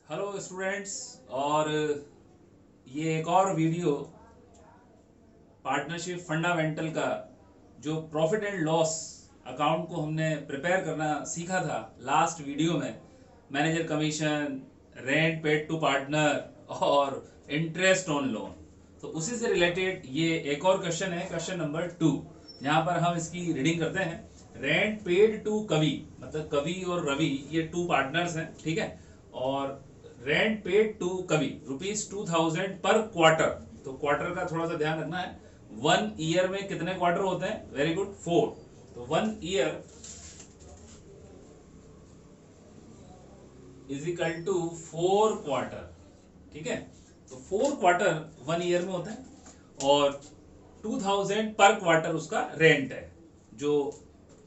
Hello students. और ये एक और वीडियो पार्टनरशिप फंडामेंटल का जो प्रॉफिट एंड लॉस अकाउंट को हमने प्रिपेयर करना सीखा था लास्ट वीडियो में। Manager commission, rent paid to partner और इंटरेस्ट ऑन लोन। तो उसी से रिलेटेड ये एक और क्वेश्चन है, क्वेश्चन नंबर 2। यहाँ पर हम इसकी रीडिंग करते हैं। रेंट पेड टू कवि, मतलब कवि और रवि ये टू पार्टनर्स हैं, ठीक है। और रेंट पेड टू कवि ₹2000 पर क्वार्टर। तो क्वार्टर का थोड़ा सा ध्यान रखना है। 1 ईयर में कितने क्वार्टर होते हैं? Very good, 4। तो 1 year is equal to 4 quarter, ठीक है। तो 4 क्वार्टर 1 ईयर में होता है और 2000 पर क्वार्टर उसका रेंट है जो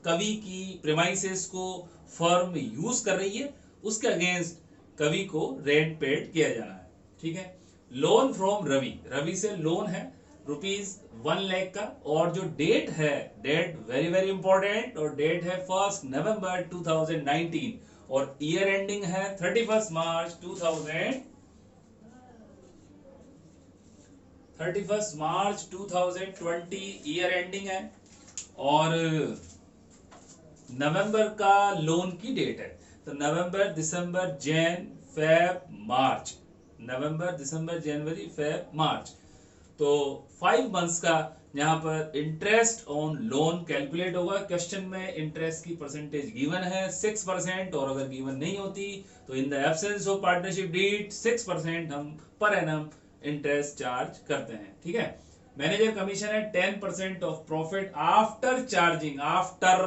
कवि की प्रेमाइसेस को फर्म यूज कर रही है, उसके अगेंस्ट कवि को रेंट पेड किया जाना है, ठीक है। लोन फ्रॉम रवि, रवि से लोन है ₹1 लाख का। और जो डेट है, डेट वेरी वेरी इंपॉर्टेंट, और डेट है 1 नवंबर 2019 और ईयर एंडिंग है 31 मार्च 2020 ईयर एंडिंग है। और नवंबर का लोन की डेट है। तो November, December, Jan, Feb, March. नवंबर, दिसंबर, जनवरी, फेब, मार्च। तो 5 मंथ्स का यहाँ पर इंटरेस्ट ऑन लोन कैलकुलेट होगा। क्वेश्चन में इंटरेस्ट की परसेंटेज गिवन है 6%, और अगर गिवन नहीं होती तो in the absence of partnership deed 6% हम पर एनम इंटरेस्ट चार्ज करते हैं, ठीक है। मैनेजर कमीशन है 10% of profit after charging. After,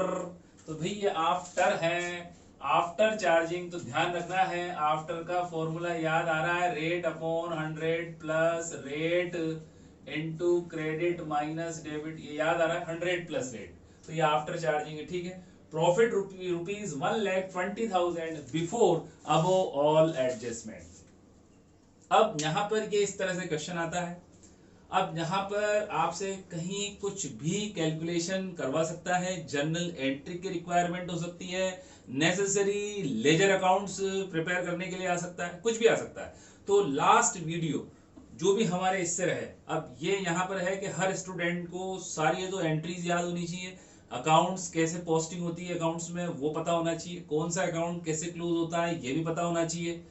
तो भाई ये आफ्टर है, आफ्टर चार्जिंग। तो ध्यान रखना है, आफ्टर का फॉर्मूला याद आ रहा है, rate upon 100 plus rate into credit minus debit. ये याद आ रहा है, 100 प्लस रेट। तो ये आफ्टर चार्जिंग है, ठीक है। प्रॉफिट रुपीज 1,20,000 बिफोर अबो ऑल एडजस्टमेंट। अब यहां पर ये इस तरह से क्वेश्चन आता है। अब यहाँ पर आपसे कहीं कुछ भी कैलकुलेशन करवा सकता है, जर्नल एंट्री की रिक्वायरमेंट हो सकती है, नेसेसरी लेजर अकाउंट्स प्रिपेयर करने के लिए आ सकता है, कुछ भी आ सकता है। तो लास्ट वीडियो जो भी हमारे इससे रहे, अब ये यहाँ पर है कि हर स्टूडेंट को सारी जो एंट्रीज याद होनी चाहिए, अकाउंट्स कैसे पोस्टिंग होती है अकाउंट्स में वो पता होना चाहिए, कौन सा अकाउंट कैसे क्लोज होता है ये भी पता होना चाहिए।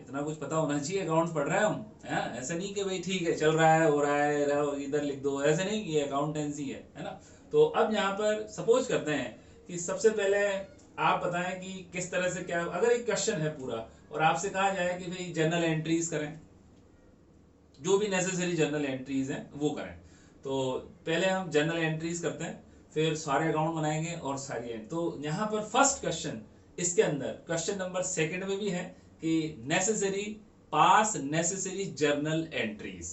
इतना कुछ पता होना चाहिए, अकाउंट पढ़ रहे हैं हम, है ऐसा नहीं कि भाई ठीक है चल रहा है हो रहा है इधर लिख दो, ऐसे नहीं, ये अकाउंटेंसी है ना। तो अब यहाँ पर सपोज करते हैं कि सबसे पहले आप बताएं कि किस तरह से, क्या अगर एक क्वेश्चन है पूरा और आपसे कहा जाए कि भाई जर्नल एंट्रीज करें, जो भी नेसेसरी जर्नल एंट्रीज हैं वो करें। तो पहले हम जर्नल एंट्रीज करते हैं, फिर सारे अकाउंट बनाएंगे और सारी तो यहाँ पर फर्स्ट क्वेश्चन, इसके अंदर क्वेश्चन नंबर 2 में भी है कि necessary pass necessary journal entries.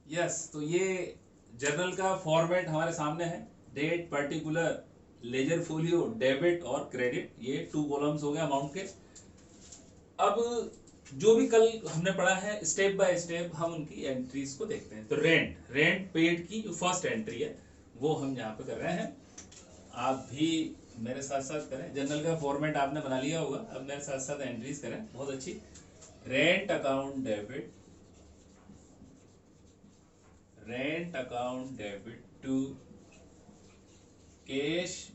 Yes, तो ये जर्नल का फॉर्मेट हमारे सामने है, date, particular, ledger folio, debit और क्रेडिट। ये 2 कॉलम्स हो गए अमाउंट के। अब जो भी कल हमने पढ़ा है स्टेप बाय स्टेप हम उनकी एंट्रीज को देखते हैं। तो रेंट, रेंट पेड की जो फर्स्ट एंट्री है वो हम यहाँ पे कर रहे हैं। आप भी मेरे साथ साथ करें, जनरल का फॉर्मेट आपने बना लिया होगा, अब मेरे साथ साथ एंट्रीज करें, बहुत अच्छी। Rent account debit, rent account debit to cash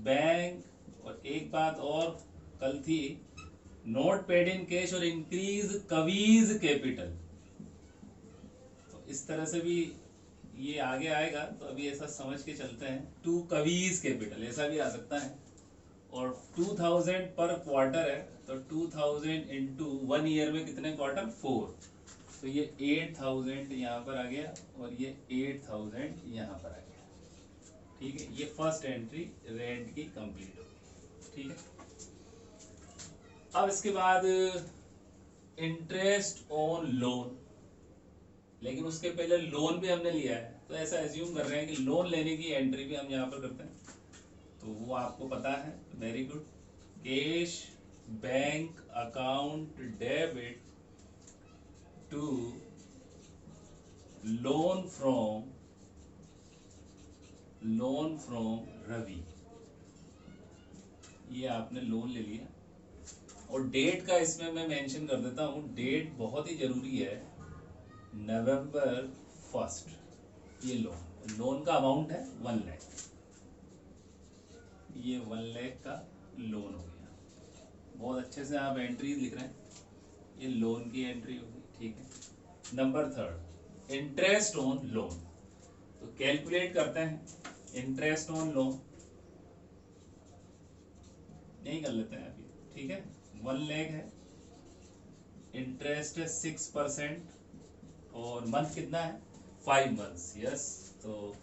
bank. और एक बात और कल थी, नोट पेड इन कैश और इंक्रीज कवीज कैपिटल। तो इस तरह से भी ये आगे आएगा, तो अभी ऐसा समझ के चलते हैं, टू कवीज कैपिटल ऐसा भी आ सकता है। और 2000 पर क्वार्टर है, तो 2000 इंटू 1 ईयर में कितने क्वार्टर? 4। तो ये 8000 यहाँ पर आ गया और ये 8000 यहाँ पर आ गया, ठीक है। ये फर्स्ट एंट्री रेंट की कंप्लीट होगी, ठीक है। अब इसके बाद इंटरेस्ट ऑन लोन, लेकिन उसके पहले लोन भी हमने लिया है, तो ऐसा एज्यूम कर रहे हैं कि लोन लेने की एंट्री भी हम यहाँ पर करते हैं। तो वो आपको पता है, very good. Cash bank account debit to loan from Ravi. ये आपने लोन ले लिया और डेट का इसमें मैं मेंशन कर देता हूँ, डेट बहुत ही जरूरी है, नवंबर 1। ये लोन, लोन का अमाउंट है 1 लाख, ये 1 लाख का लोन हो गया। बहुत अच्छे से आप एंट्रीज लिख रहे हैं, ये लोन की एंट्री होगी, ठीक है। Number 3, interest on loan. तो कैलकुलेट करते हैं इंटरेस्ट ऑन लोन, नहीं कर लेते हैं अभी, ठीक है। 1 लाख है, इंटरेस्ट है 6%, और मंथ कितना है 5 मंथ्स, यस। तो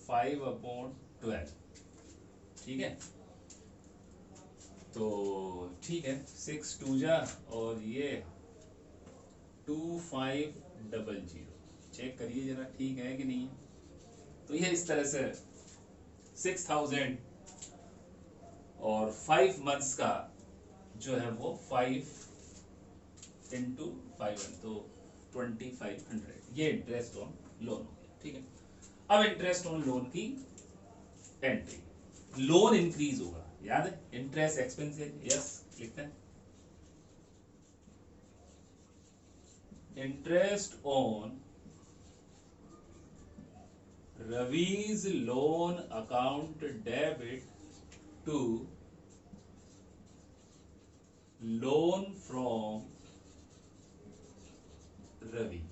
5/12, ठीक है। तो ठीक है, 6 2 जा, और ये 2500, चेक करिए जरा ठीक है कि नहीं है। तो ये इस तरह से 6000 और 5 मंथ्स का जो है वो 5 × 5, तो 2500, ये इंटरेस्ट ऑन लोन हो गया, ठीक है। अब इंटरेस्ट ऑन लोन की एंट्री, लोन इंक्रीज होगा, याद है, इंटरेस्ट एक्सपेंसेस, यस लिखते हैं। Interest on Ravi's loan account debit to loan from Ravi,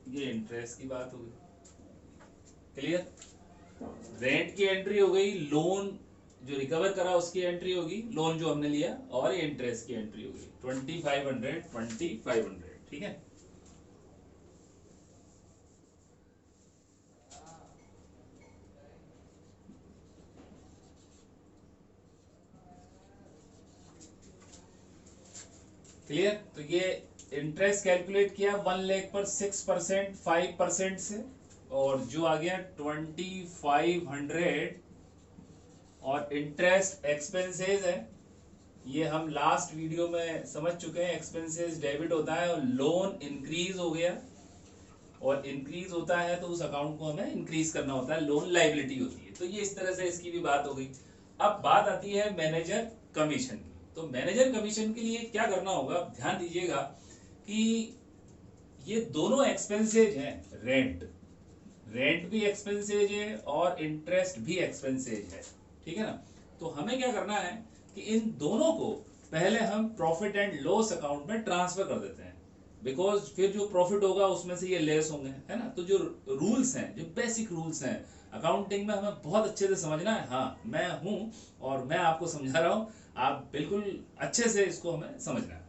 ये इंटरेस्ट की बात हो गई, क्लियर। रेंट की एंट्री हो गई, लोन जो रिकवर करा उसकी एंट्री होगी, लोन जो हमने लिया, और ये इंटरेस्ट की एंट्री होगी 2500, ठीक है। क्लियर। तो ये इंटरेस्ट कैलकुलेट किया 1 लाख पर 6%, 5% से, और जो आ गया 2500, और इंटरेस्ट एक्सपेंसेस है, ये हम लास्ट वीडियो में समझ चुके हैं, एक्सपेंसेस डेबिट होता है, और लोन इंक्रीज हो गया, और इंक्रीज होता है तो उस अकाउंट को हमें इंक्रीज करना होता है, लोन लाइबिलिटी होती है। तो ये इस तरह से इसकी भी बात हो गई। अब बात आती है मैनेजर कमीशन की। तो मैनेजर कमीशन के लिए क्या करना होगा, ध्यान दीजिएगा कि ये दोनों एक्सपेंसेज हैं, रेंट भी एक्सपेंसेज है और इंटरेस्ट भी एक्सपेंसेज है, ठीक है ना। तो हमें क्या करना है कि इन दोनों को पहले हम प्रॉफिट एंड लॉस अकाउंट में ट्रांसफर कर देते हैं, बिकॉज फिर जो प्रॉफिट होगा उसमें से ये लेस होंगे, है ना। तो जो रूल्स हैं, जो बेसिक रूल्स हैं अकाउंटिंग में, हमें बहुत अच्छे से समझना है। हाँ, मैं हूं और मैं आपको समझा रहा हूं, आप बिल्कुल अच्छे से इसको हमें समझना है।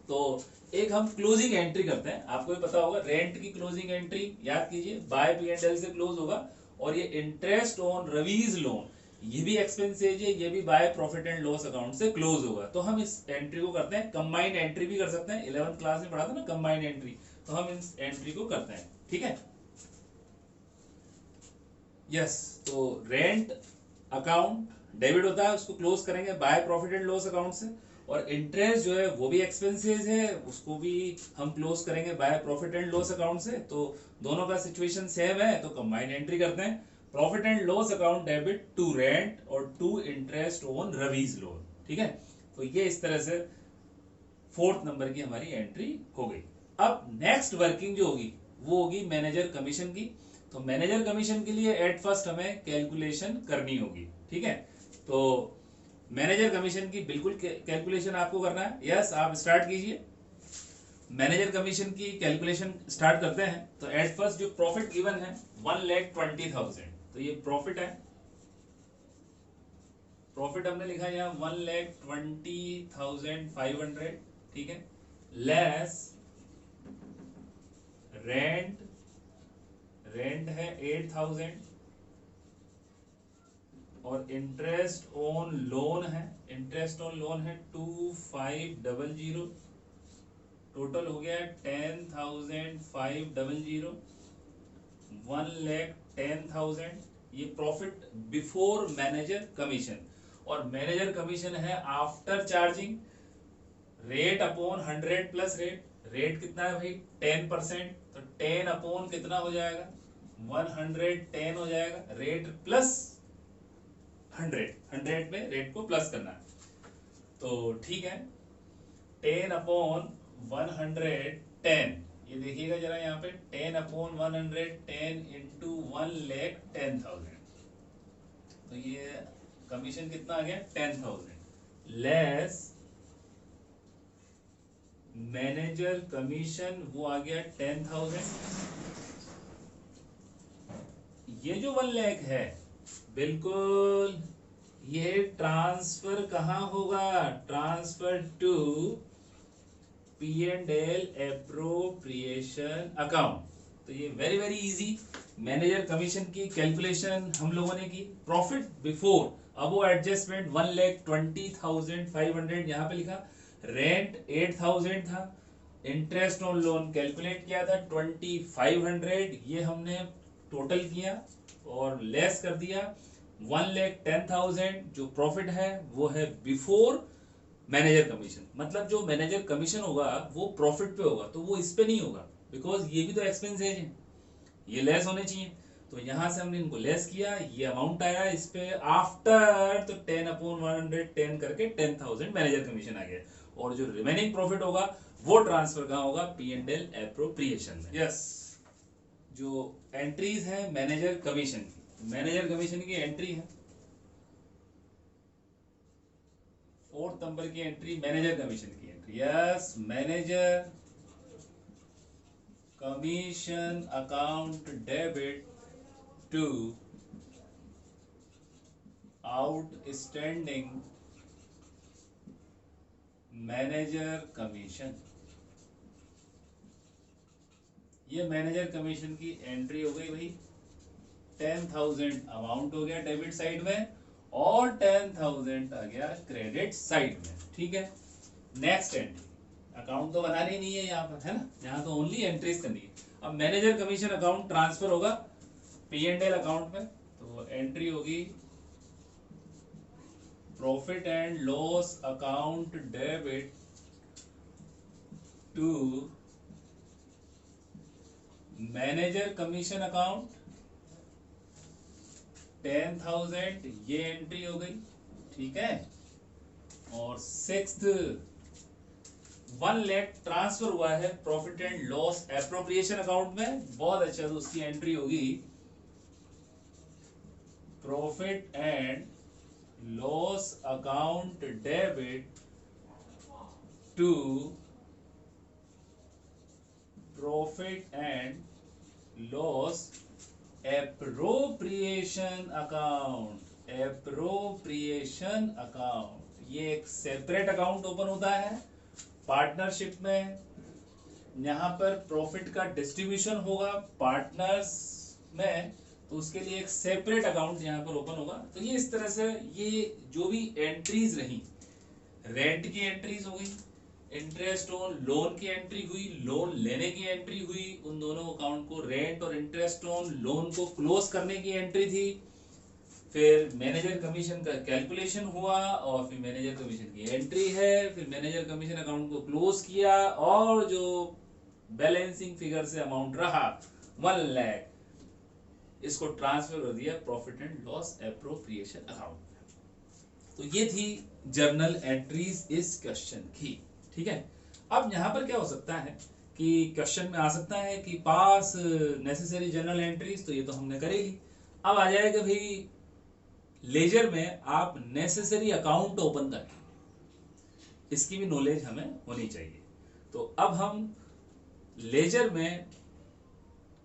तो एक हम क्लोजिंग एंट्री करते हैं, आपको भी पता होगा रेंट की क्लोजिंग एंट्री, याद कीजिए बाय P&L से क्लोज होगा, और ये इंटरेस्ट ऑन रवीज लोन, ये भी एक्सपेंसेज है, ये भी bye profit and loss account से क्लोज होगा। तो हम इस एंट्री को करते हैं, कंबाइंड एंट्री भी कर सकते हैं, 11th क्लास में पढ़ा था ना कंबाइंड एंट्री, तो हम इस एंट्री को करते हैं, ठीक है। यस, तो रेंट अकाउंट डेबिट होता है, उसको क्लोज करेंगे bye profit and loss account से, और इंटरेस्ट जो है वो भी एक्सपेंसेस है, उसको भी हम क्लोज करेंगे bye profit and loss account से। तो दोनों का सिचुएशन सेम है, तो कंबाइंड एंट्री करते हैं, profit and loss account debit to rent और to interest on Ravi's loan, ठीक है। तो ये इस तरह से 4th नंबर की हमारी एंट्री हो गई। अब नेक्स्ट वर्किंग जो होगी वो होगी मैनेजर कमीशन की। तो मैनेजर कमीशन के लिए एट फर्स्ट हमें कैलकुलेशन करनी होगी, ठीक है। तो मैनेजर कमीशन की बिल्कुल कैलकुलेशन आपको करना है, यस आप स्टार्ट कीजिए। मैनेजर कमीशन की कैलकुलेशन स्टार्ट करते हैं। तो एट फर्स्ट जो प्रॉफिट गिवन है 1,20,000, तो ये प्रॉफिट है, प्रॉफिट हमने लिखा यहाँ 1,20,500, ठीक है, लेस रेंट, रेंट है 8,000, और इंटरेस्ट ऑन लोन है, इंटरेस्ट ऑन लोन है 2,500, टोटल हो गया 10,500, 1,10,000। ये प्रॉफिट बिफोर मैनेजर कमीशन, और मैनेजर कमीशन है after charging rate upon 100 plus rate. Rate कितना है भाई 10%, तो 10 अपॉन कितना हो जाएगा 110 हो जाएगा, रेट प्लस 100 में रेट को प्लस करना है। तो ठीक है, 10/110, ये देखिएगा जरा यहाँ पे 10/110 इंटू 1,10,000, तो ये कमीशन कितना आ गया 10,000 लेस मैनेजर कमीशन, वो आ गया 10,000। ये जो 1 लाख है बिल्कुल ये ट्रांसफर कहाँ होगा, transfer to P&L appropriation account. तो ये very very easy, manager commission की कैलकुलेशन हम लोगों ने की। प्रॉफिट बिफोर अबो एडजस्टमेंट 1,20,500 यहाँ पे लिखा, रेंट 8,000 था, इंटरेस्ट ऑन लोन कैलकुलेट किया था 2,500, ये हमने टोटल किया और लेस कर दिया 1,10,000। जो प्रॉफिट है वो है बिफोर मैनेजर कमीशन, मतलब जो मैनेजर कमीशन होगा वो प्रॉफिट पे होगा, तो वो इस पे नहीं होगा, बिकॉज ये भी तो एक्सपेंसेज है, ये लेस होने चाहिए। तो यहां से हमने इनको लेस किया, ये अमाउंट आया इस पे आफ्टर, तो 10/110 करके 10,000 मैनेजर कमीशन आ गया, और जो रिमेनिंग प्रॉफिट होगा वो ट्रांसफर कहाँ होगा, P&L एप्रोप्रिएशन में। यस, जो एंट्रीज है मैनेजर कमीशन की, मैनेजर कमीशन की एंट्री है 4th नंबर की एंट्री, मैनेजर कमीशन की entry. Yes, manager commission account debit to outstanding manager commission. ये मैनेजर कमीशन की एंट्री हो गई भाई, 10,000 अमाउंट हो गया डेबिट साइड में और 10,000 आ गया क्रेडिट साइड में। ठीक है, नेक्स्ट एंट्री, अकाउंट तो बनानी नहीं है यहाँ पर, है ना, यहाँ तो ओनली एंट्रीज करनी है। अब मैनेजर कमीशन अकाउंट ट्रांसफर होगा P&L अकाउंट में, तो एंट्री होगी profit and loss account debit to manager commission account 10,000, ये एंट्री हो गई। ठीक है, और 6th 1 लाख ट्रांसफर हुआ है profit and loss appropriation account में, बहुत अच्छा, तो उसकी एंट्री होगी profit and loss account debit to profit and loss appropriation account, appropriation account. ये एक सेपरेट अकाउंट ओपन होता है पार्टनरशिप में, यहाँ पर प्रॉफिट का डिस्ट्रीब्यूशन होगा पार्टनर्स में, तो उसके लिए एक सेपरेट अकाउंट यहाँ पर ओपन होगा। तो ये इस तरह से ये जो भी एंट्रीज रही, रेंट की एंट्रीज हो गई, इंटरेस्ट ऑन लोन की एंट्री हुई, लोन लेने की एंट्री हुई, उन दोनों अकाउंट को रेंट और इंटरेस्ट ऑन लोन को क्लोज करने की एंट्री थी, फिर मैनेजर कमीशन का कैलकुलेशन हुआ और फिर मैनेजर कमीशन की एंट्री है, फिर मैनेजर कमीशन अकाउंट को क्लोज किया और जो बैलेंसिंग फिगर से अमाउंट रहा 1 लाख, इसको ट्रांसफर कर दिया profit and loss appropriation account. तो ये थी जर्नल एंट्रीज इस क्वेश्चन की। ठीक है, अब यहां पर क्या हो सकता है कि क्वेश्चन में आ सकता है कि पास नेसेसरी जर्नल एंट्रीज, तो ये तो हमने करेगी। अब आ जाएगा भाई लेजर में आप नेसेसरी अकाउंट ओपन करें, इसकी भी नॉलेज हमें होनी चाहिए। तो अब हम लेजर में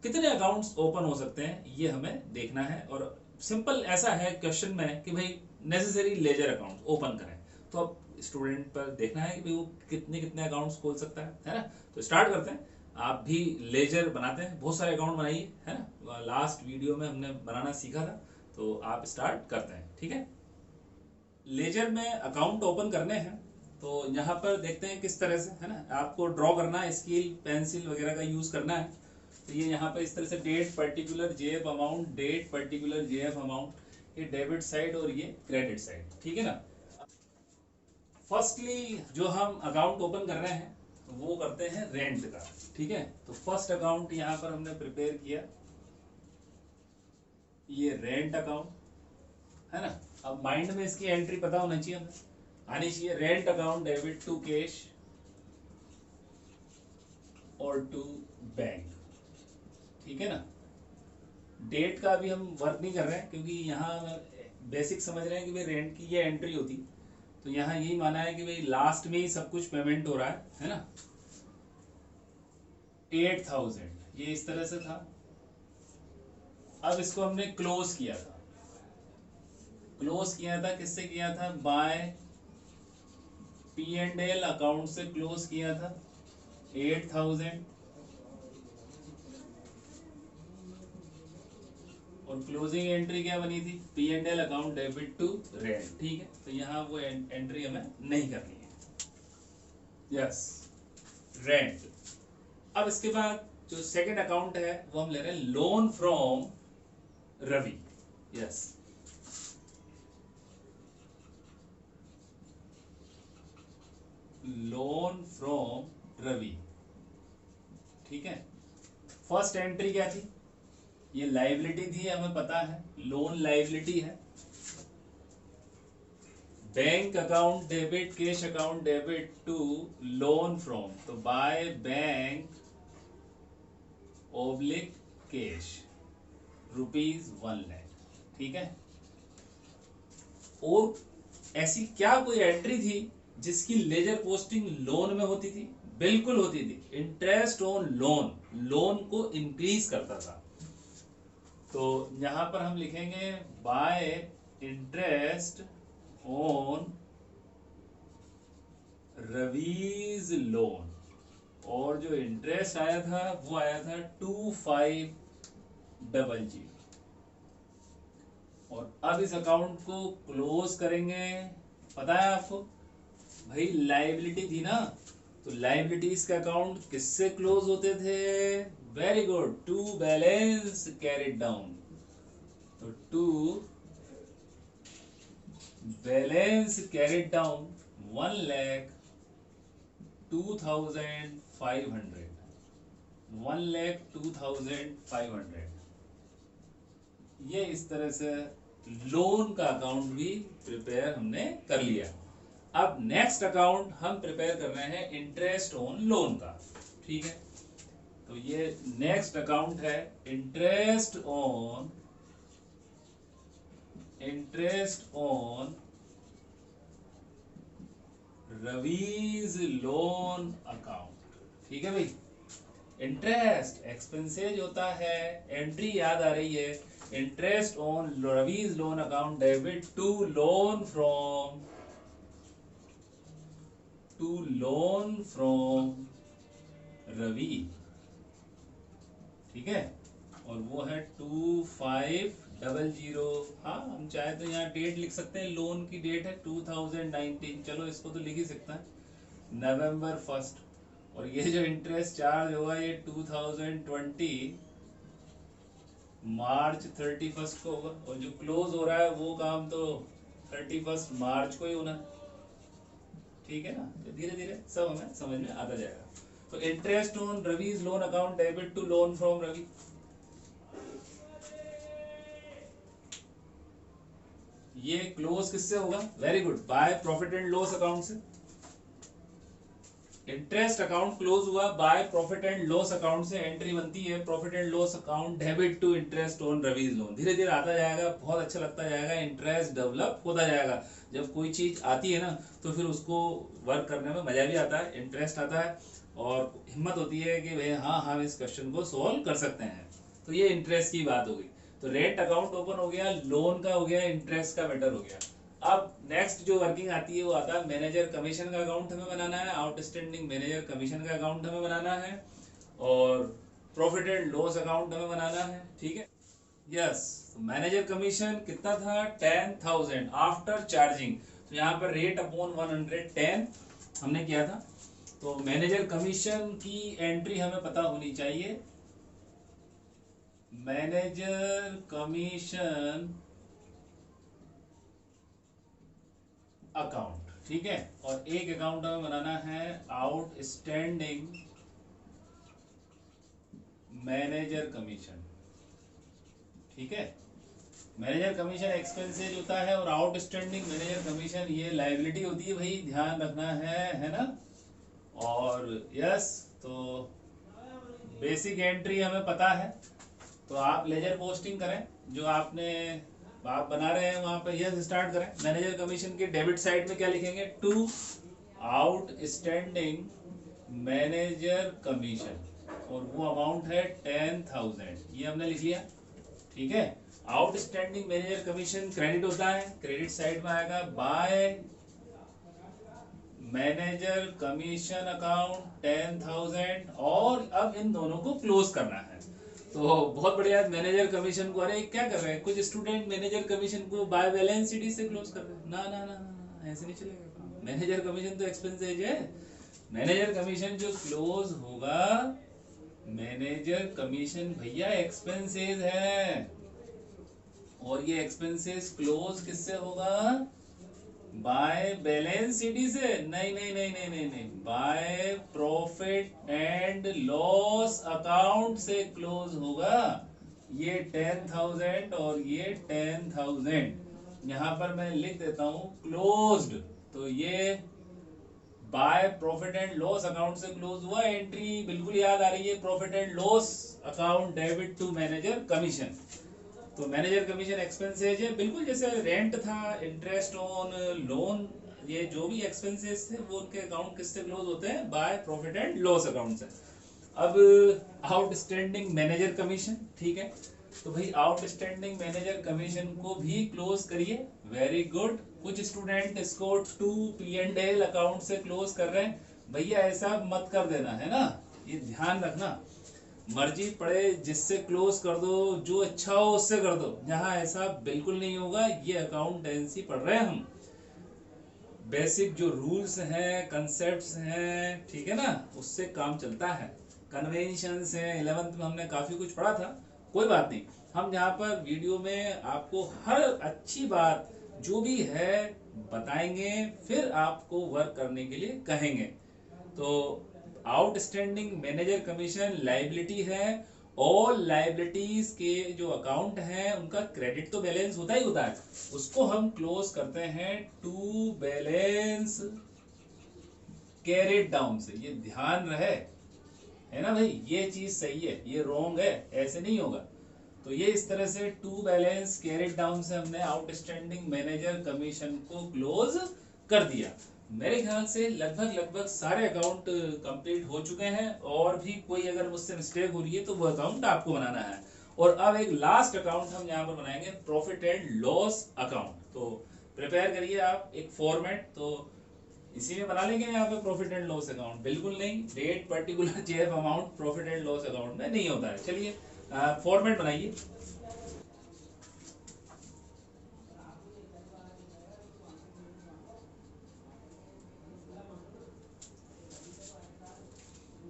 कितने अकाउंट्स ओपन हो सकते हैं ये हमें देखना है, और सिंपल ऐसा है क्वेश्चन में कि भाई नेसेसरी लेजर अकाउंट ओपन करें, तो अब स्टूडेंट पर देखना है कि भाई वो कितने कितने अकाउंट्स खोल सकता है ना। तो स्टार्ट करते हैं, आप भी लेजर बनाते हैं, बहुत सारे अकाउंट बनाइए, है ना, लास्ट वीडियो में हमने बनाना सीखा था, तो आप स्टार्ट करते हैं। ठीक है, लेजर में अकाउंट ओपन करने हैं, तो यहाँ पर देखते हैं किस तरह से, है ना, आपको ड्रॉ करना है, स्केल पेंसिल वगैरह का यूज करना है। तो ये यहाँ पर इस तरह से date particular JF amount, date particular JF amount, ये डेबिट साइड और ये क्रेडिट साइड। ठीक है ना, फर्स्टली जो हम अकाउंट ओपन कर रहे हैं वो करते हैं रेंट का। ठीक है, तो फर्स्ट अकाउंट यहाँ पर हमने प्रिपेयर किया, ये रेंट अकाउंट है ना। अब माइंड में इसकी एंट्री पता होना चाहिए हमें, आनी चाहिए। Rent account debit to cash और टू बैंक, ठीक है ना। डेट का अभी हम वर्क नहीं कर रहे हैं क्योंकि यहाँ बेसिक समझ रहे हैं कि भाई रेंट की ये एंट्री होती, तो यहाँ यही माना है कि भाई लास्ट में ही सब कुछ पेमेंट हो रहा है ना। 8000 ये इस तरह से था। अब इसको हमने क्लोज किया था, किससे किया था? बाय P&L अकाउंट से क्लोज किया था 8000, और क्लोजिंग एंट्री क्या बनी थी? P&L account debit to rent, ठीक है। तो यहाँ वो एंट्री हमें नहीं करनी है। Yes, rent. अब इसके बाद जो सेकंड अकाउंट है वो हम ले रहे हैं loan from Ravi. Yes, loan from Ravi, ठीक है। फर्स्ट एंट्री क्या थी? ये लाइबिलिटी थी, हमें पता है लोन लाइबिलिटी है। Bank account debit, cash account debit to loan from, तो बाय बैंक ओब्लिक कैश ₹1 लाख, ठीक है। और ऐसी क्या कोई एंट्री थी जिसकी लेजर पोस्टिंग लोन में होती थी? बिल्कुल होती थी। इंटरेस्ट ऑन लोन, लोन को इंक्रीज करता था। तो यहां पर हम लिखेंगे bye interest on Ravi's loan, और जो इंटरेस्ट आया था वो आया था 2500। और अब इस अकाउंट को क्लोज करेंगे। पता है आपको भाई लाइबिलिटी थी ना, तो लाइबिलिटीज का अकाउंट किससे क्लोज होते थे? Very good, to balance carried down. तो टू बैलेंस कैरिड डाउन 1,02,500, 1,02,500। ये इस तरह से लोन का अकाउंट भी प्रिपेयर हमने कर लिया। अब नेक्स्ट अकाउंट हम प्रिपेयर कर रहे हैं इंटरेस्ट ऑन लोन का, ठीक है। तो ये नेक्स्ट अकाउंट है interest on Ravi's loan account, ठीक है भाई। इंटरेस्ट एक्सपेंसेज होता है, एंट्री याद आ रही है। Interest on Ravi's loan account debit to loan from Ravi, ठीक है। और वो है 2500। हाँ, हम चाहे तो यहाँ डेट लिख सकते हैं, लोन की डेट है 2019, चलो इसको तो लिख ही सकता है, November 1st। और ये जो इंटरेस्ट चार्ज होगा ये 2020 मार्च 31st को होगा, और जो क्लोज हो रहा है वो काम तो 31 मार्च को ही होना है, ठीक है ना। तो धीरे धीरे सब हमें समझ में आता जाएगा। तो interest on Ravi's loan account debit to loan from Ravi, ये क्लोज किससे होगा? Very good, by profit and loss account से। इंटरेस्ट अकाउंट क्लोज हुआ by profit and loss account से, एंट्री बनती है profit and loss account debit to interest on Ravi's loan. धीरे धीरे आता जाएगा, बहुत अच्छा लगता जाएगा, इंटरेस्ट डेवलप होता जाएगा। जब कोई चीज आती है ना तो फिर उसको वर्क करने में मजा भी आता है, इंटरेस्ट आता है, और हिम्मत होती है कि भाई हाँ हम इस क्वेश्चन को सोल्व कर सकते हैं। तो ये इंटरेस्ट की बात हो गई। तो रेंट अकाउंट ओपन हो गया, लोन का हो गया, इंटरेस्ट का मैटर हो गया। अब नेक्स्ट जो वर्किंग आती है वो आता है मैनेजर कमीशन का अकाउंट हमें बनाना है, आउटस्टैंडिंग मैनेजर कमीशन का अकाउंट हमें बनाना है, और प्रॉफिट एंड लॉस अकाउंट हमें बनाना है, ठीक है। यस, मैनेजर कमीशन कितना था? 10,000 आफ्टर चार्जिंग। तो यहाँ पर रेट अपॉन 110 हमने किया था। तो मैनेजर कमीशन की एंट्री हमें पता होनी चाहिए, मैनेजर कमीशन अकाउंट, ठीक है। और एक अकाउंट हमें बनाना है आउटस्टैंडिंग मैनेजर कमीशन, ठीक है। मैनेजर कमीशन एक्सपेंसेज होता है और आउटस्टैंडिंग मैनेजर कमीशन ये लायबिलिटी होती है भाई, ध्यान रखना है ना। और यस, तो बेसिक एंट्री हमें पता है, तो आप लेजर पोस्टिंग करें जो आप बना रहे हैं वहां पे यस स्टार्ट करें। मैनेजर कमीशन के डेबिट साइड में क्या लिखेंगे, टू आउटस्टैंडिंग मैनेजर कमीशन, और वो अमाउंट है 10,000, ये हमने लिख लिया, ठीक है। आउटस्टैंडिंग मैनेजर कमीशन क्रेडिट होता है, क्रेडिट साइड में आएगा बाय मैनेजर कमीशन अकाउंट 10,000, और अब इन दोनों को क्लोज करना है। तो बहुत बढ़िया, मैनेजर कमीशन को, अरे क्या कर रहे हैं कुछ स्टूडेंट, मैनेजर कमीशन को बाय बैलेंस शीट से क्लोज कर रहे हैं, ना ना ना ना, ऐसे नहीं चलेगा। मैनेजर कमीशन तो एक्सपेंसेज है, मैनेजर कमीशन जो क्लोज होगा, मैनेजर कमीशन भैया एक्सपेंसेज है, और ये एक्सपेंसेस क्लोज किससे होगा, बाय बैलेंस शीट से, नहीं नहीं नहीं नहीं नहीं नहीं, bye profit and loss account से क्लोज होगा। ये 10,000 और ये 10,000 यहाँ पर मैं लिख देता हूं क्लोज्ड, तो ये by profit and loss account से क्लोज हुआ। एंट्री बिल्कुल याद आ रही है, profit and loss account debit to manager commission. तो मैनेजर कमीशन एक्सपेंसेज है, बिल्कुल जैसे रेंट था, इंटरेस्ट ऑन लोन, ये जो भी एक्सपेंसेस थे वो उनके अकाउंट किससे क्लोज होते हैं, bye profit and loss account से। अब आउटस्टैंडिंग मैनेजर कमीशन, ठीक है, तो भाई आउटस्टैंडिंग मैनेजर कमीशन को भी क्लोज करिए, वेरी गुड। कुछ स्टूडेंट इसको टू P&L अकाउंट से क्लोज कर रहे हैं, भैया ऐसा मत कर देना है ना, ये ध्यान रखना, मर्जी पड़े जिससे क्लोज कर दो, जो अच्छा हो उससे कर दो, यहाँ ऐसा बिल्कुल नहीं होगा। ये अकाउंटेंसी पढ़ रहे हैं हम, बेसिक जो रूल्स हैं, कंसेप्ट्स हैं, ठीक है ना, उससे काम चलता है। कन्वेंशंस हैं, 11th में हमने काफी कुछ पढ़ा था, कोई बात नहीं, हम यहाँ पर वीडियो में आपको हर अच्छी बात जो भी है बताएंगे, फिर आपको वर्क करने के लिए कहेंगे। तो आउटस्टैंडिंग मैनेजर कमीशन लायबिलिटी है, ऑल लायबिलिटीज के जो अकाउंट है उनका क्रेडिट तो बैलेंस होता ही होता है, उसको हम क्लोज करते हैं टू बैलेंस कैरेट डाउन से, ये ध्यान रहे, है ना भाई, ये चीज सही है, ये रॉन्ग है, ऐसे नहीं होगा। तो ये इस तरह से टू बैलेंस कैरेट डाउन से हमने आउटस्टैंडिंग मैनेजर कमीशन को क्लोज कर दिया। मेरे ख्याल से लगभग सारे अकाउंट कंप्लीट हो चुके हैं, और भी कोई अगर मुझसे मिस्टेक हो रही है तो वो अकाउंट आपको बनाना है। और अब एक लास्ट अकाउंट हम यहाँ पर बनाएंगे, प्रॉफिट एंड लॉस अकाउंट। तो प्रिपेयर करिए आप एक फॉर्मेट, तो इसी में बना लेंगे यहाँ पे प्रॉफिट एंड लॉस अकाउंट, बिल्कुल नहीं date particular JF amount profit and loss account में नहीं होता है। चलिए फॉर्मेट बनाइए।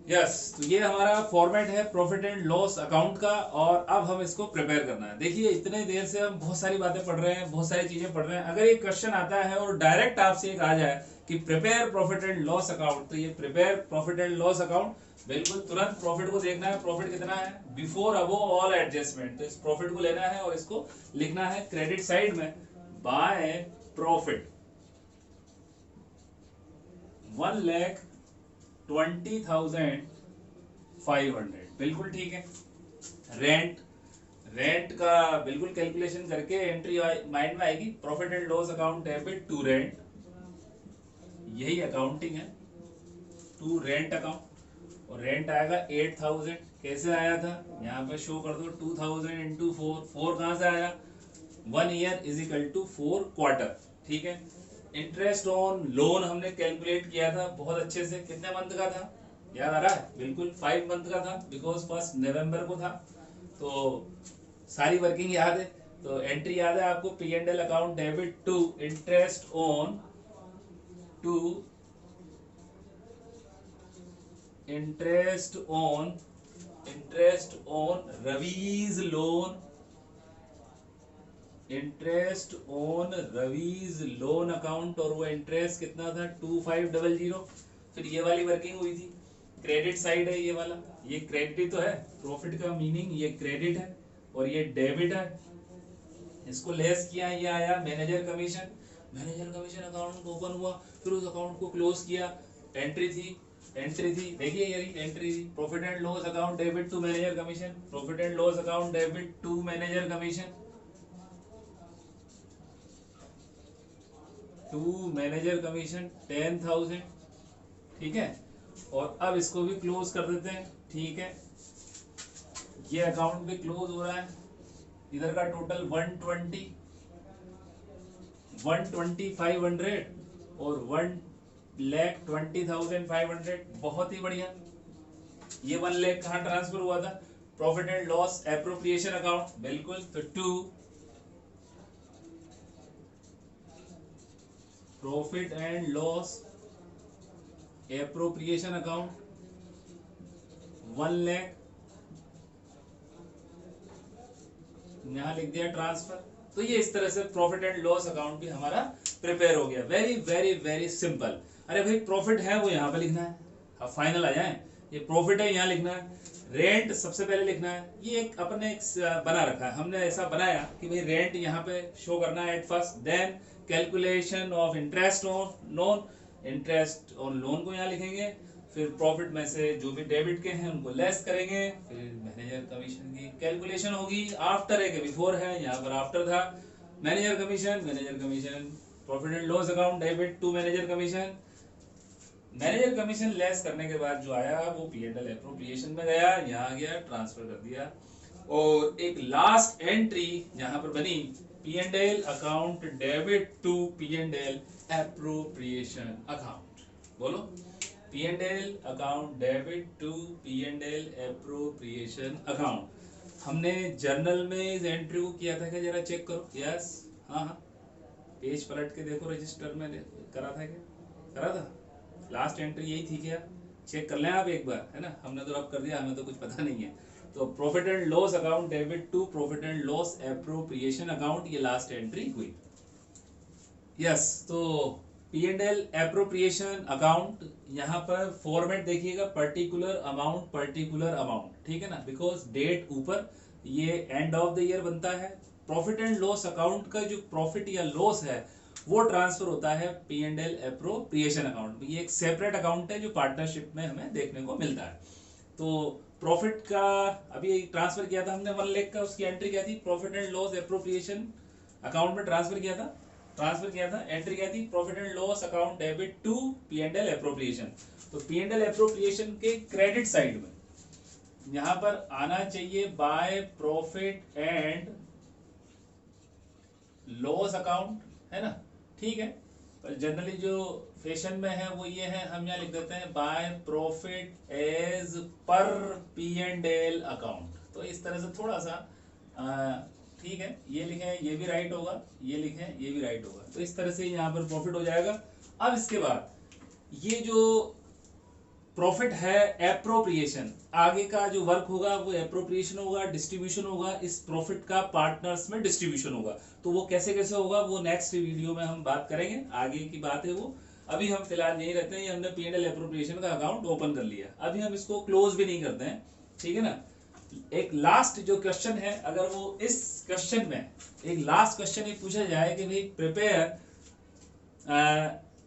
यस, तो ये हमारा फॉर्मेट है प्रॉफिट एंड लॉस अकाउंट का, और अब हम इसको प्रिपेयर करना है। देखिए इतने देर से हम बहुत सारी बातें पढ़ रहे हैं, बहुत सारी चीजें पढ़ रहे हैं, अगर ये क्वेश्चन आता है और डायरेक्ट आपसे एक आ जाए कि prepare profit and loss account, तो ये prepare profit and loss account, बिल्कुल तुरंत प्रॉफिट को देखना है, प्रॉफिट कितना है बिफोर अबोव ऑल एडजस्टमेंट, तो इस प्रॉफिट को लेना है और इसको लिखना है क्रेडिट साइड में, बाय प्रॉफिट 1,20,500, बिल्कुल ठीक है। रेंट, रेंट का बिल्कुल कैलकुलेशन करके एंट्री माइंड में आएगी, profit and loss account debit to rent, यही अकाउंटिंग है, टू रेंट अकाउंट, और रेंट आएगा 8,000, कैसे आया था यहाँ पे शो कर दो, 2,000 इंटू 4, 4 कहां से आया, 1 year is equal to 4 quarter, ठीक है। इंटरेस्ट ऑन लोन हमने कैलकुलेट किया था बहुत अच्छे से, कितने मंथ का था याद आ रहा है, बिल्कुल 5 मंथ का था, बिकॉज 1 नवंबर को था, तो सारी वर्किंग याद है। तो एंट्री याद है आपको, P&L account debit to interest on Ravi's loan, interest on Ravi's loan account, और वो इंटरेस्ट कितना था 2,500। फिर ये वाली वर्किंग हुई थी, क्रेडिट साइड है ये वाला, ये क्रेडिट तो है, प्रॉफिट का मीनिंग ये क्रेडिट है और ये डेबिट है, इसको लेस किया, ये आया manager commission. Manager commission account open हुआ, फिर उस अकाउंट को क्लोज किया। एंट्री थी, देखिए ये एंट्री थी, profit and loss account debit to manager commission, profit and loss account debit to manager commission, to manager commission 10,000। ठीक है, और अब इसको भी क्लोज कर देते हैं। ठीक है, ये अकाउंट भी क्लोज हो रहा है। इधर का टोटल 120,500 और 1,20,500। बहुत ही बढ़िया। ये 1 लाख कहाँ ट्रांसफर हुआ था? Profit and loss appropriation account, बिल्कुल। तो to profit and loss appropriation account 1 lakh, यहां लिख दिया ट्रांसफर। तो ये इस तरह से प्रॉफिट एंड लॉस अकाउंट भी हमारा प्रिपेयर हो गया। Very very very simple. अरे भाई प्रॉफिट है वो यहाँ पे लिखना है। अब फाइनल आ जाए, ये प्रॉफिट है यहाँ लिखना है, रेंट सबसे पहले लिखना है। ये एक अपने एक बना रखा है, हमने ऐसा बनाया कि भाई रेंट यहाँ पे शो करना है at first, then calculation of interest on loan, interest on loan को यहाँ लिखेंगे, फिर प्रॉफिट में से जो भी डेबिट के हैं उनको लेस करेंगे, फिर मैनेजर कमीशन की कैलकुलेशन होगी। आफ्टर है कि बिफोर है, यहाँ पर आफ्टर था। Manager commission profit and loss account debit to manager commission, manager commission less करने के बाद जो आया वो P&L एप्रोप्रिएशन में गया, यहाँ गया ट्रांसफर कर दिया। और एक लास्ट एंट्री यहाँ पर बनी, P&L account debit to P&L appropriation account. बोलो, P&L account debit to P&L appropriation account. हमने जर्नल में इस एंट्री को किया था क्या? जरा चेक करो। यस, हाँ हाँ, पेज पलट के देखो, रजिस्टर में करा था क्या? करा था। लास्ट एंट्री यही थी क्या? चेक कर लें आप एक बार, है ना। हमने तो अब कर दिया, हमें तो कुछ पता नहीं है। तो profit and loss account debit to profit and loss appropriation account, ये लास्ट एंट्री हुई। यस, तो P&L एप्रोप्रिएशन अकाउंट, यहाँ पर फॉर्मेट देखिएगा, पर्टिकुलर अमाउंट, ठीक है ना, बिकॉज डेट ऊपर, ये एंड ऑफ द ईयर बनता है। प्रॉफिट एंड लॉस अकाउंट का जो प्रॉफिट या लॉस है वो ट्रांसफर होता है P&L एप्रोप्रिएशन अकाउंट में। ये एक सेपरेट अकाउंट है जो पार्टनरशिप में हमें देखने को मिलता है। तो प्रॉफिट का अभी ट्रांसफर किया था हमने 1 लाख का, उसकी एंट्री क्या थी? Profit and loss appropriation account में ट्रांसफर किया था, एंट्री क्या थी? Profit and loss account debit to P&L appropriation. तो P&L एप्रोप्रिएशन के क्रेडिट साइड में यहां पर आना चाहिए bye profit and loss account, है ना। ठीक है, पर जनरली जो फैशन में है वो ये है, हम यहाँ लिख देते हैं by profit as per P&L account. तो इस तरह से थोड़ा सा ठीक है, ये लिखें, ये भी राइट होगा, ये लिखें, ये भी राइट होगा। तो इस तरह से यहाँ पर प्रॉफिट हो जाएगा। अब इसके बाद ये जो प्रॉफिट है एप्रोप्रिएशन, आगे का जो वर्क होगा वो एप्रोप्रिएशन होगा, डिस्ट्रीब्यूशन होगा, इस प्रॉफिट का पार्टनर्स में डिस्ट्रीब्यूशन होगा। तो वो कैसे कैसे होगा वो नेक्स्ट वीडियो में हम बात करेंगे, आगे की बात है वो। अभी हम फिलहाल यही रहते हैं, हमने P&L एप्रोप्रिएशन का अकाउंट ओपन कर लिया, अभी हम इसको क्लोज भी नहीं करते हैं, ठीक है ना। एक लास्ट जो क्वेश्चन है, अगर वो इस क्वेश्चन में एक लास्ट क्वेश्चन ये पूछा जाए कि भाई prepare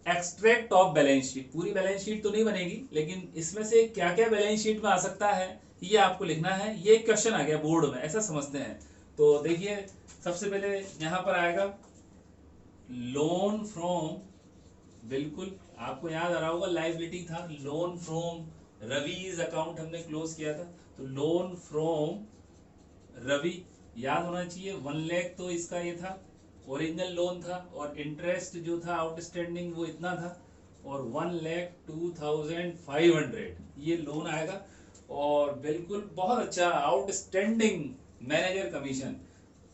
extract of balance sheet, पूरी बैलेंस शीट तो नहीं बनेगी लेकिन इसमें से क्या क्या बैलेंस शीट में आ सकता है ये आपको लिखना है। ये क्वेश्चन आ गया बोर्ड में, ऐसा समझते हैं। तो देखिए सबसे पहले यहाँ पर आएगा लोन फ्रॉम, बिल्कुल आपको याद आ रहा होगा लायबिलिटी था, लोन फ्रॉम रवीज अकाउंट हमने क्लोज किया था। तो लोन फ्रॉम रवि याद होना चाहिए, 1 लाख तो इसका ये था, ओरिजिनल लोन था, और इंटरेस्ट जो था आउटस्टैंडिंग वो इतना था, और 1,02,500 ये लोन आएगा। और बिल्कुल बहुत अच्छा आउटस्टैंडिंग मैनेजर कमीशन,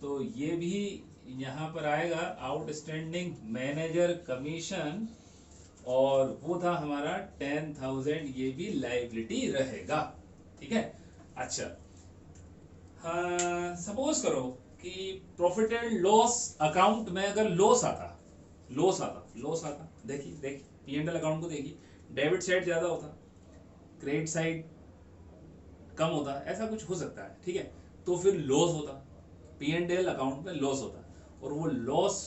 तो ये भी यहाँ पर आएगा आउटस्टैंडिंग मैनेजर कमीशन, और वो था हमारा 10,000, ये भी लायबिलिटी रहेगा, ठीक है। अच्छा, हाँ सपोज करो कि प्रॉफिट एंड लॉस अकाउंट में अगर लॉस आता, देखिए P&L अकाउंट को देखिए, डेबिट साइड ज्यादा होता, क्रेडिट साइड कम होता, ऐसा कुछ हो सकता है, ठीक है। तो फिर लॉस होता, P&L अकाउंट में लॉस होता। और वो लॉस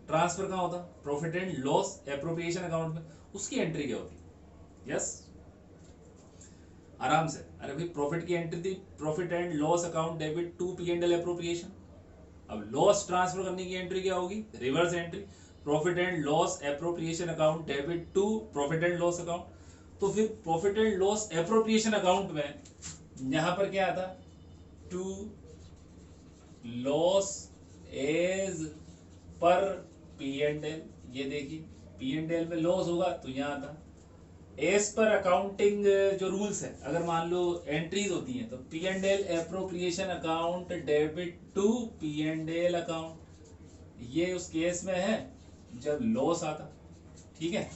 ट्रांसफर कहाँ होता, profit and loss appropriation account में, उसकी एंट्री क्या होती। यस, आराम से। अरे भाई प्रॉफिट की एंट्री थी, profit and loss account debit to P and L appropriation. अब लॉस ट्रांसफर करने की एंट्री क्या होगी, reverse entry, profit and loss appropriation account debit to profit and loss account. तो फिर profit and loss appropriation account में यहां पर क्या आता, to loss as per P and L. ये देखिए पी एंड एल में लॉस होगा तो यहां आता एज पर अकाउंटिंग जो रूल्स है, अगर मान लो एंट्रीज होती हैं तो P and L appropriation account debit to P and L account, ये उस केस में है जब लॉस आता। ठीक है,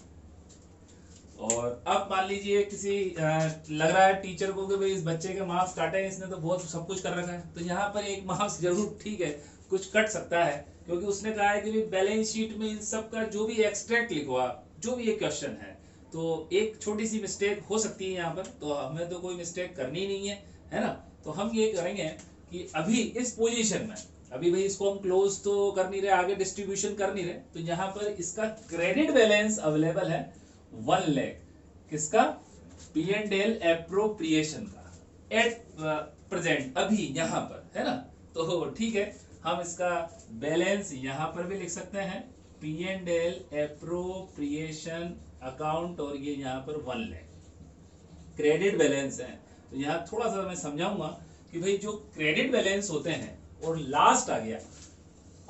और अब मान लीजिए किसी लग रहा है टीचर को कि भाई इस बच्चे के मार्क्स काटे हैं, इसने तो बहुत सब कुछ कर रखा है, तो यहाँ पर एक मार्क्स जरूर ठीक है कुछ कट सकता है, क्योंकि उसने कहा है कि बैलेंस शीट में इन सब का जो भी एक्सट्रैक्ट लिखवा, जो भी ये क्वेश्चन है, तो एक छोटी सी मिस्टेक हो सकती है यहाँ पर, तो हमें तो कोई मिस्टेक करनी नहीं है ना। तो हम ये करेंगे कि अभी इस पोजीशन में, अभी भाई इसको हम क्लोज तो कर नहीं रहे, आगे डिस्ट्रीब्यूशन कर नहीं रहे, तो यहाँ पर इसका क्रेडिट बैलेंस अवेलेबल है 1 लाख, किसका, पी एंड एल एप्रोप्रिएशन का, एट प्रेजेंट, अभी यहाँ पर, है ना। तो ठीक है, हम इसका बैलेंस यहाँ पर भी लिख सकते हैं, P and L appropriation account, और ये यहाँ पर 1 लाख क्रेडिट बैलेंस है। तो यहाँ थोड़ा सा मैं समझाऊंगा कि भाई जो क्रेडिट बैलेंस होते हैं और लास्ट आ गया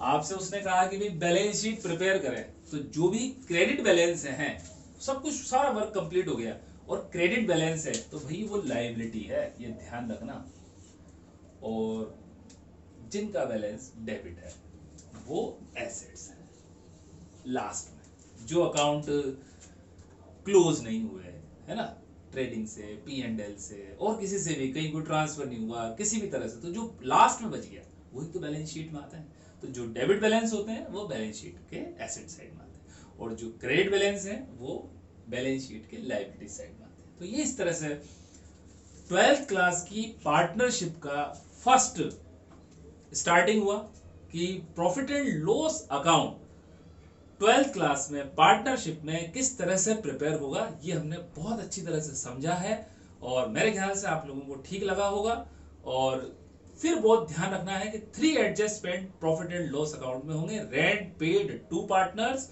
आपसे, उसने कहा कि भाई बैलेंस शीट प्रिपेयर करें, तो जो भी क्रेडिट बैलेंस है सब कुछ सारा वर्क कंप्लीट हो गया और क्रेडिट बैलेंस है, तो भाई वो लायबिलिटी है, ये ध्यान रखना। और जिनका बैलेंस डेबिट है वो एसेट्स है। लास्ट में जो अकाउंट क्लोज नहीं हुए, है ना, ट्रेडिंग से, पी एंड एल से, और किसी से भी, कहीं कोई ट्रांसफर नहीं हुआ किसी भी तरह से, तो जो लास्ट में बच गया वही तो बैलेंस शीट में आता है। तो जो डेबिट बैलेंस होते हैं वो बैलेंस शीट के एसेट साइड में आते हैं, और जो क्रेडिट बैलेंस है वो बैलेंस शीट के लायबिलिटी साइड में आते हैं। तो ये इस तरह से 12th क्लास की पार्टनरशिप का फर्स्ट स्टार्टिंग हुआ कि profit and loss account 12th class में पार्टनरशिप में किस तरह से प्रिपेयर होगा, ये हमने बहुत अच्छी तरह से समझा है, और मेरे ख्याल से आप लोगों को ठीक लगा होगा। और फिर बहुत ध्यान रखना है कि 3 adjustment profit and loss account में होंगे, rent paid to partners,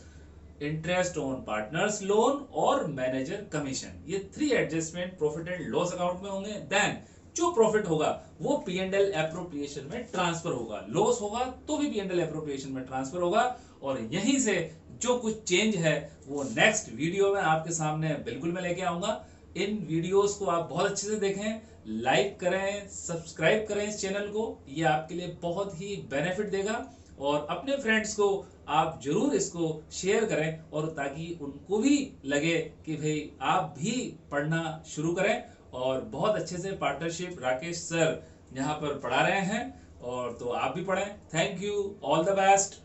interest on partners loan और मैनेजर कमीशन, ये 3 adjustment profit and loss account में होंगे। देन जो प्रॉफिट होगा वो पी एंड एल एप्रोप्रिएशन में ट्रांसफर होगा, लॉस होगा तो भी पी एंड एल एप्रोप्रिएशन में ट्रांसफर होगा, और यहीं से जो कुछ चेंज है वो नेक्स्ट वीडियो में आपके सामने बिल्कुल मैं लेके आऊंगा। इन वीडियोस को आप बहुत अच्छे से देखें, लाइक करें, सब्सक्राइब करें इस चैनल को, ये आपके लिए बहुत ही बेनिफिट देगा, और अपने फ्रेंड्स को आप जरूर इसको शेयर करें, और ताकि उनको भी लगे कि भाई आप भी पढ़ना शुरू करें। और बहुत अच्छे से पार्टनरशिप राकेश सर यहाँ पर पढ़ा रहे हैं, और तो आप भी पढ़ें। Thank you, all the best.